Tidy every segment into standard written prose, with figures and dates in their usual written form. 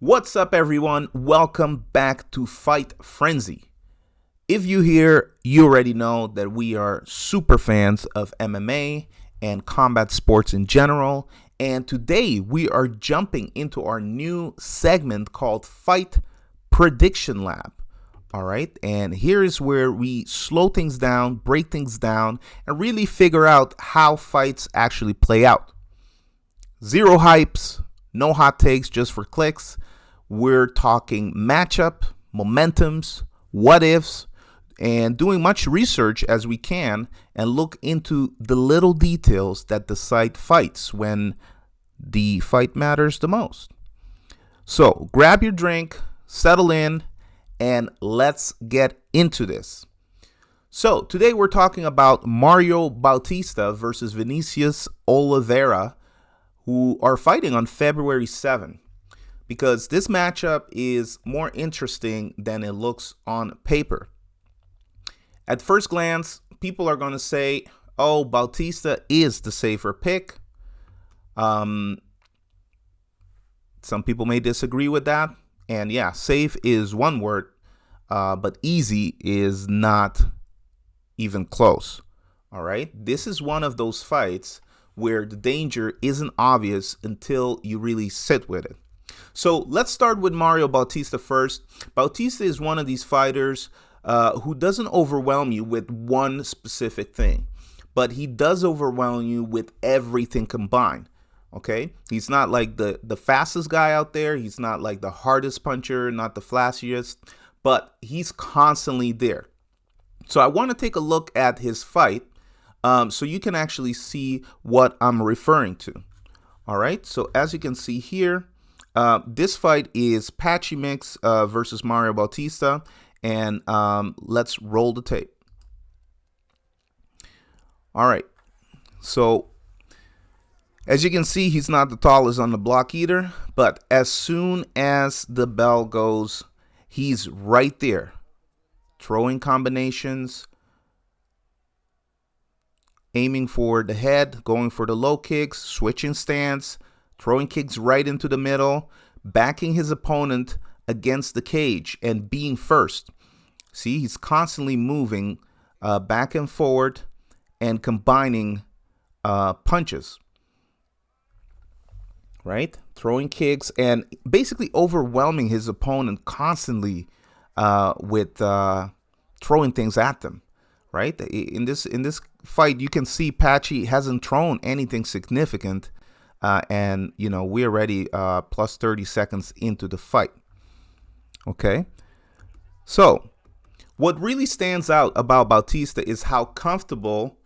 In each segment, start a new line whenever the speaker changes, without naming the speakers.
What's up, everyone? Welcome back to Fight Frenzy. If you here, you already know that we are super fans of MMA and combat sports in general. And today we are jumping into our new segment called Fight Prediction Lab. All right. And here is where we slow things down, break things down, and really figure out how fights actually play out. Zero hypes, no hot takes, just for clicks. We're talking matchup, momentums, what ifs, and doing much research as we can and look into the little details that decide fights when the fight matters the most. So grab your drink, settle in, and let's get into this. So today we're talking about Mario Bautista versus Vinicius Oliveira, who are fighting on February 7th. Because this matchup is more interesting than it looks on paper. At first glance, people are going to say, oh, Bautista is the safer pick. Some people may disagree with that. And yeah, safe is one word, but easy is not even close. All right. This is one of those fights where the danger isn't obvious until you really sit with it. So let's start with Mario Bautista first. Bautista is one of these fighters who doesn't overwhelm you with one specific thing, but he does overwhelm you with everything combined. Okay, he's not like the fastest guy out there. He's not like the hardest puncher, not the flashiest, but he's constantly there. So I want to take a look at his fight so you can actually see what I'm referring to. All right, so as you can see here, this fight is Patchy Mix versus Mario Bautista, and let's roll the tape. All right, so as you can see, he's not the tallest on the block either, but as soon as the bell goes, he's right there, throwing combinations, aiming for the head, going for the low kicks, switching stance, throwing kicks right into the middle, backing his opponent against the cage and being first. See, he's constantly moving back and forward and combining punches, right? Throwing kicks and basically overwhelming his opponent constantly with throwing things at them, right? In this fight, you can see Patchy hasn't thrown anything significant. And, you know, we're already plus 30 seconds into the fight. Okay. So what really stands out about Bautista is how comfortable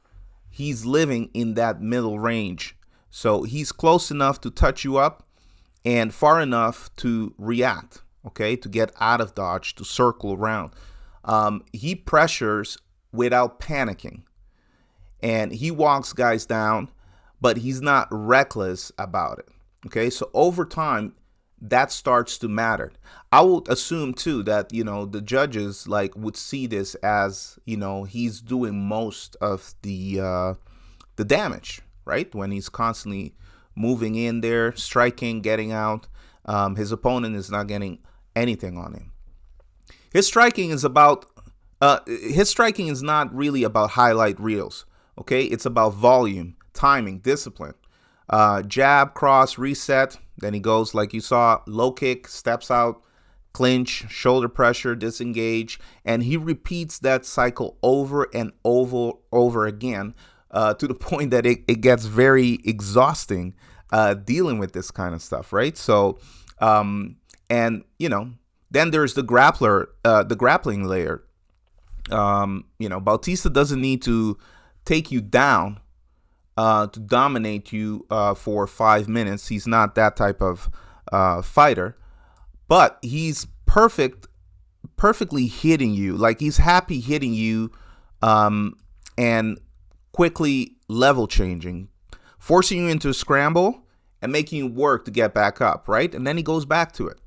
he's living in that middle range. So he's close enough to touch you up and far enough to react. Okay. To get out of dodge, to circle around. He pressures without panicking, and he walks guys down, but he's not reckless about it. Okay, so over time, that starts to matter. I would assume too that, you know, the judges would see this as, you know, he's doing most of the damage, right? When he's constantly moving in there, striking, getting out, his opponent is not getting anything on him. His striking is not really about highlight reels. Okay, it's about volume, timing, discipline, jab, cross, reset. Then he goes, like you saw, low kick, steps out, clinch, shoulder pressure, disengage. And he repeats that cycle over and over again to the point that it gets very exhausting dealing with this kind of stuff, right? So, and, you know, then there's the grappling layer. You know, Bautista doesn't need to take you down to dominate you for 5 minutes. He's not that type of fighter, but he's perfectly hitting you. Like, he's happy hitting you and quickly level changing, forcing you into a scramble and making you work to get back up, right? And then he goes back to it.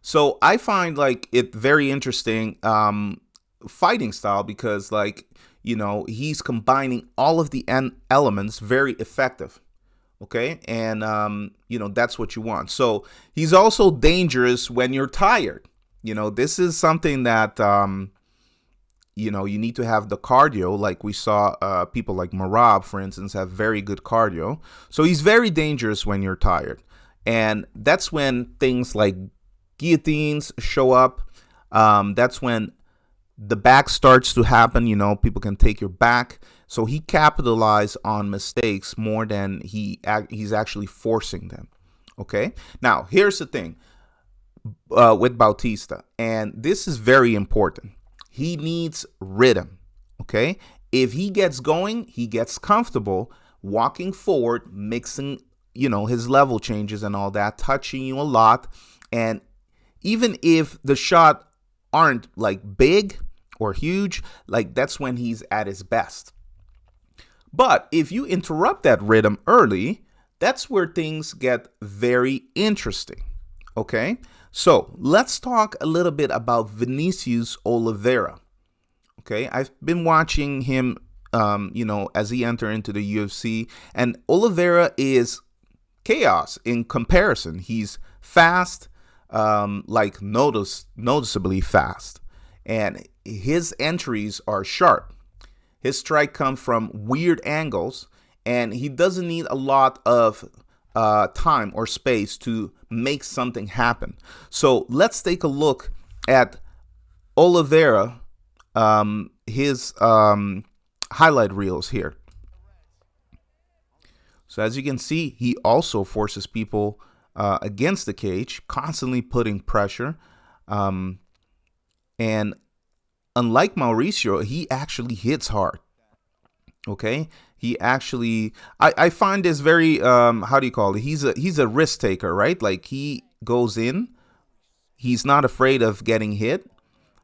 So I find it very interesting fighting style because, you know, he's combining all of the elements very effective. Okay. And, that's what you want. So he's also dangerous when you're tired. This is something that, you need to have the cardio. Like we saw people like Marab, for instance, have very good cardio. So he's very dangerous when you're tired. And that's when things like guillotines show up. That's when the back starts to happen. People can take your back. So he capitalized on mistakes more than he's actually forcing them. Okay. Now, here's the thing with Bautista, and this is very important. He needs rhythm. Okay. If he gets going, he gets comfortable walking forward, mixing, his level changes and all that, touching you a lot. And even if the shot aren't like big or huge, like that's when he's at his best. But if you interrupt that rhythm early, that's where things get very interesting. Okay? So let's talk a little bit about Vinicius Oliveira. Okay? I've been watching him, as he entered into the UFC, and Oliveira is chaos in comparison. He's fast, noticeably fast, and his entries are sharp. His strike comes from weird angles, and he doesn't need a lot of time or space to make something happen. So let's take a look at Oliveira, his highlight reels here. So as you can see, he also forces people against the cage, constantly putting pressure. And unlike Mauricio, he actually hits hard. Okay, he actually, I find this very, how do you call it? He's a risk taker, right? Like he goes in, he's not afraid of getting hit,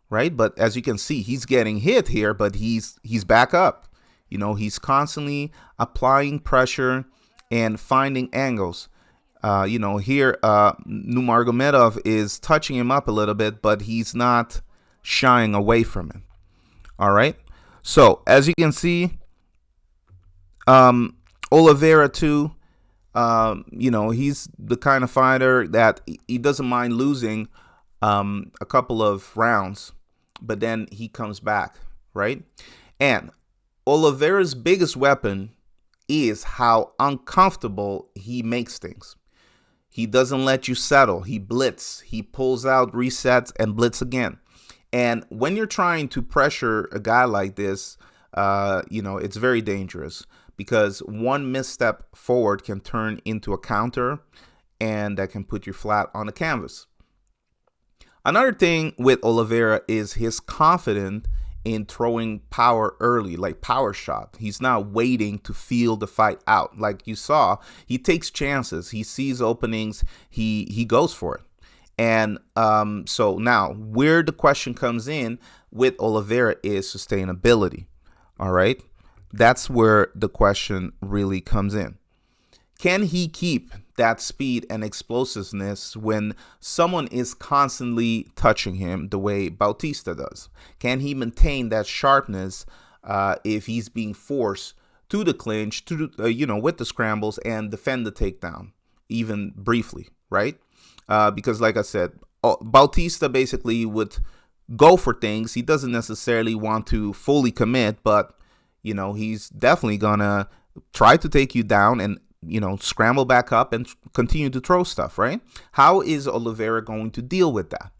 right? But as you can see, he's getting hit here, but he's back up. He's constantly applying pressure and finding angles. Here, Nurmagomedov is touching him up a little bit, but he's not shying away from it. All right. So as you can see, Oliveira too, he's the kind of fighter that he doesn't mind losing a couple of rounds, but then he comes back, right? And Oliveira's biggest weapon is how uncomfortable he makes things. He doesn't let you settle. He blitz. He pulls out, resets, and blitz again. And when you're trying to pressure a guy like this, it's very dangerous because one misstep forward can turn into a counter, and that can put you flat on the canvas. Another thing with Oliveira is his confidence in throwing power early, like power shot. He's not waiting to feel the fight out. Like you saw, he takes chances. He sees openings. He goes for it. And so now where the question comes in with Oliveira is sustainability. All right. That's where the question really comes in. Can he keep that speed and explosiveness when someone is constantly touching him the way Bautista does? Can he maintain that sharpness if he's being forced to the clinch, with the scrambles and defend the takedown, even briefly, right? Because like I said, Bautista basically would go for things. He doesn't necessarily want to fully commit, but, he's definitely going to try to take you down and, scramble back up and continue to throw stuff, right? How is Oliveira going to deal with that?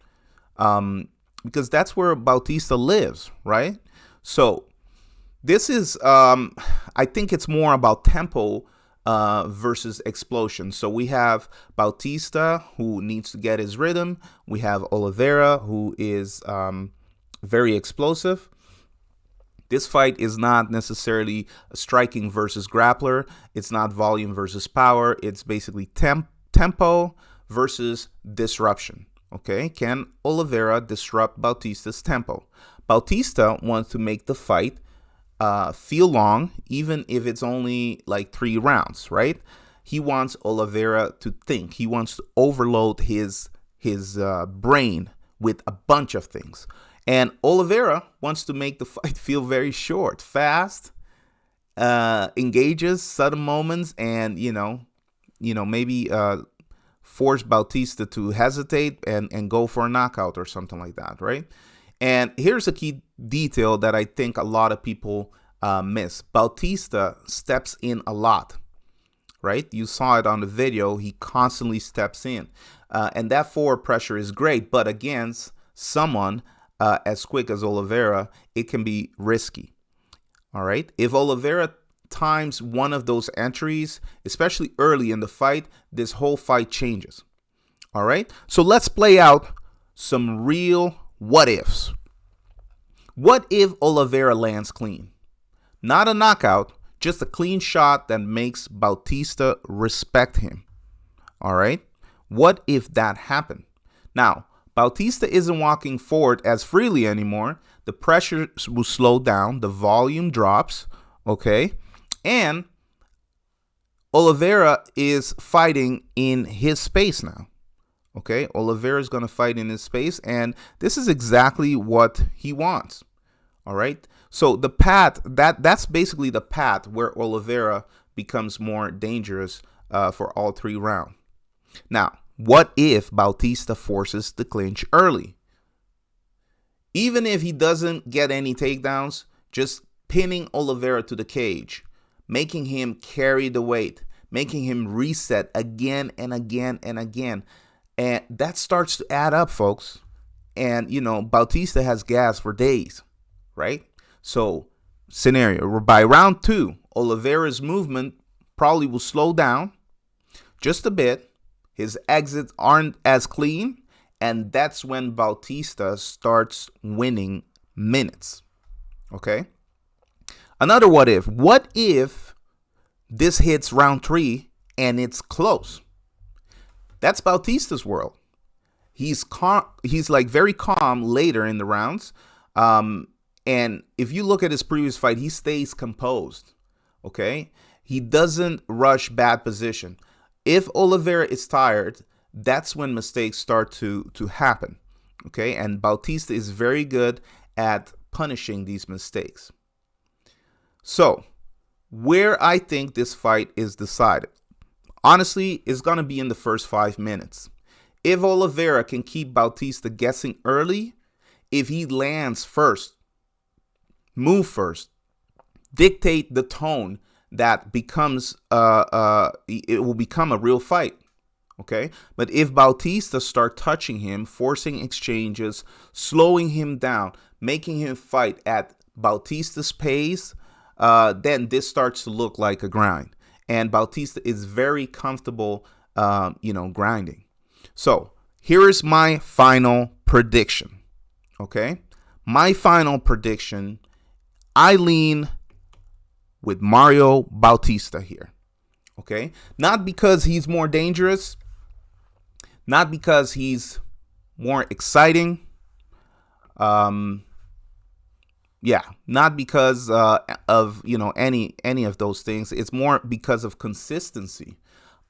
Because that's where Bautista lives, right? So this is, I think it's more about tempo versus explosion. So we have Bautista, who needs to get his rhythm. We have Oliveira, who is very explosive. This fight is not necessarily a striking versus grappler. It's not volume versus power. It's basically tempo versus disruption. Okay, can Oliveira disrupt Bautista's tempo? Bautista wants to make the fight feel long, even if it's only like 3 rounds, right? He wants Oliveira to think. He wants to overload his brain with a bunch of things. And Oliveira wants to make the fight feel very short, fast, engages sudden moments and, maybe force Bautista to hesitate and go for a knockout or something like that, right? And here's a key detail that I think a lot of people miss. Bautista steps in a lot, right? You saw it on the video. He constantly steps in. And that forward pressure is great, but against someone as quick as Oliveira, it can be risky. All right. If Oliveira times one of those entries, especially early in the fight, this whole fight changes. All right. So let's play out some real what ifs. What if Oliveira lands clean? Not a knockout, just a clean shot that makes Bautista respect him. All right. What if that happened? Now, Bautista isn't walking forward as freely anymore. The pressure will slow down. The volume drops. Okay. And Oliveira is fighting in his space now. Okay. Oliveira is going to fight in his space. And this is exactly what he wants. All right. So the path, that's basically the path where Oliveira becomes more dangerous for all 3 rounds. Now, what if Bautista forces the clinch early? Even if he doesn't get any takedowns, just pinning Oliveira to the cage, making him carry the weight, making him reset again and again and again. And that starts to add up, folks. And, Bautista has gas for days, right? So, scenario, by round 2, Oliveira's movement probably will slow down just a bit. His exits aren't as clean, and that's when Bautista starts winning minutes. Okay? Another what if. What if this hits round 3 and it's close? That's Bautista's world. He's calm. He's like very calm later in the rounds. And if you look at his previous fight, he stays composed. Okay? He doesn't rush bad position. If Oliveira is tired, that's when mistakes start to happen. Okay? And Bautista is very good at punishing these mistakes. So, where I think this fight is decided, honestly, is going to be in the first 5 minutes. If Oliveira can keep Bautista guessing early, if he lands first, move first, dictate the tone, that becomes it will become a real fight. Okay, but if Bautista start touching him, forcing exchanges, slowing him down, making him fight at Bautista's pace, then this starts to look like a grind. And Bautista is very comfortable grinding. So here is my final prediction. Okay, my final prediction, I lean with Mario Bautista here. Okay? Not because he's more dangerous, not because he's more exciting. Not because of any of those things. It's more because of consistency.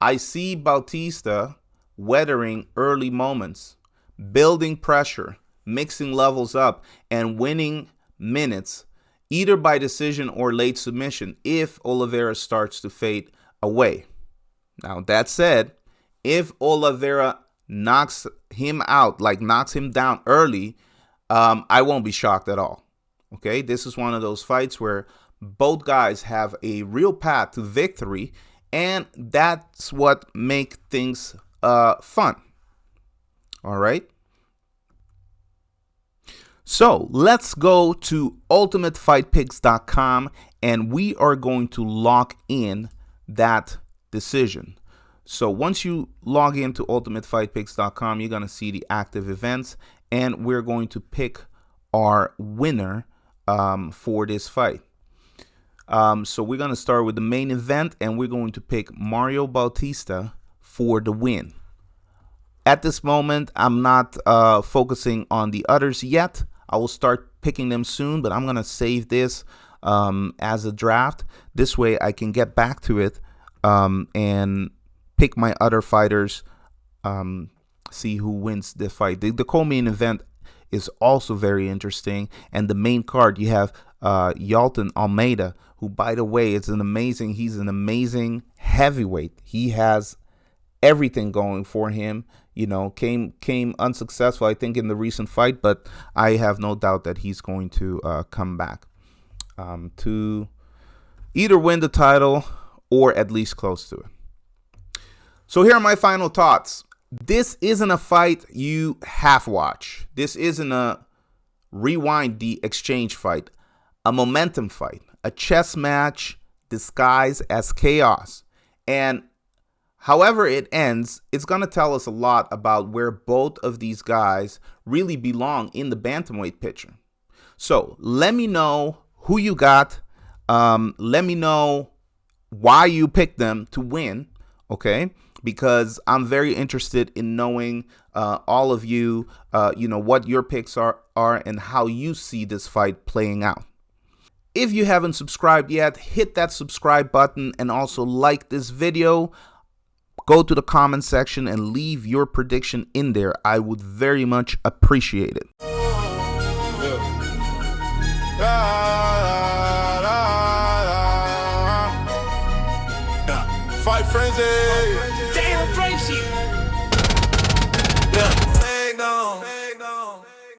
I see Bautista weathering early moments, building pressure, mixing levels up, and winning minutes, either by decision or late submission, if Oliveira starts to fade away. Now, that said, if Oliveira knocks him out, like knocks him down early, I won't be shocked at all. Okay, this is one of those fights where both guys have a real path to victory, and that's what makes things fun. All right. So let's go to ultimatefightpicks.com, and we are going to lock in that decision. So once you log into ultimatefightpicks.com, you're going to see the active events, and we're going to pick our winner for this fight. So we're going to start with the main event, and we're going to pick Mario Bautista for the win. At this moment, I'm not focusing on the others yet. I will start picking them soon, but I'm going to save this as a draft. This way I can get back to it and pick my other fighters, see who wins the fight. The co-main event is also very interesting. And the main card, you have Yalton Almeida who, by the way, he's an amazing heavyweight. He has everything going for him. Came unsuccessful, I think, in the recent fight, but I have no doubt that he's going to come back to either win the title or at least close to it. So here are my final thoughts. This isn't a fight you half watch. This isn't a rewind the exchange fight, a momentum fight, a chess match disguised as chaos. And however it ends, it's going to tell us a lot about where both of these guys really belong in the bantamweight picture. So let me know who you got. Let me know why you picked them to win, okay? Because I'm very interested in knowing all of you, what your picks are and how you see this fight playing out. If you haven't subscribed yet, hit that subscribe button and also like this video. Go to the comment section and leave your prediction in there. I would very much appreciate it.
Fight frenzy. Damn, crazy. Yeah.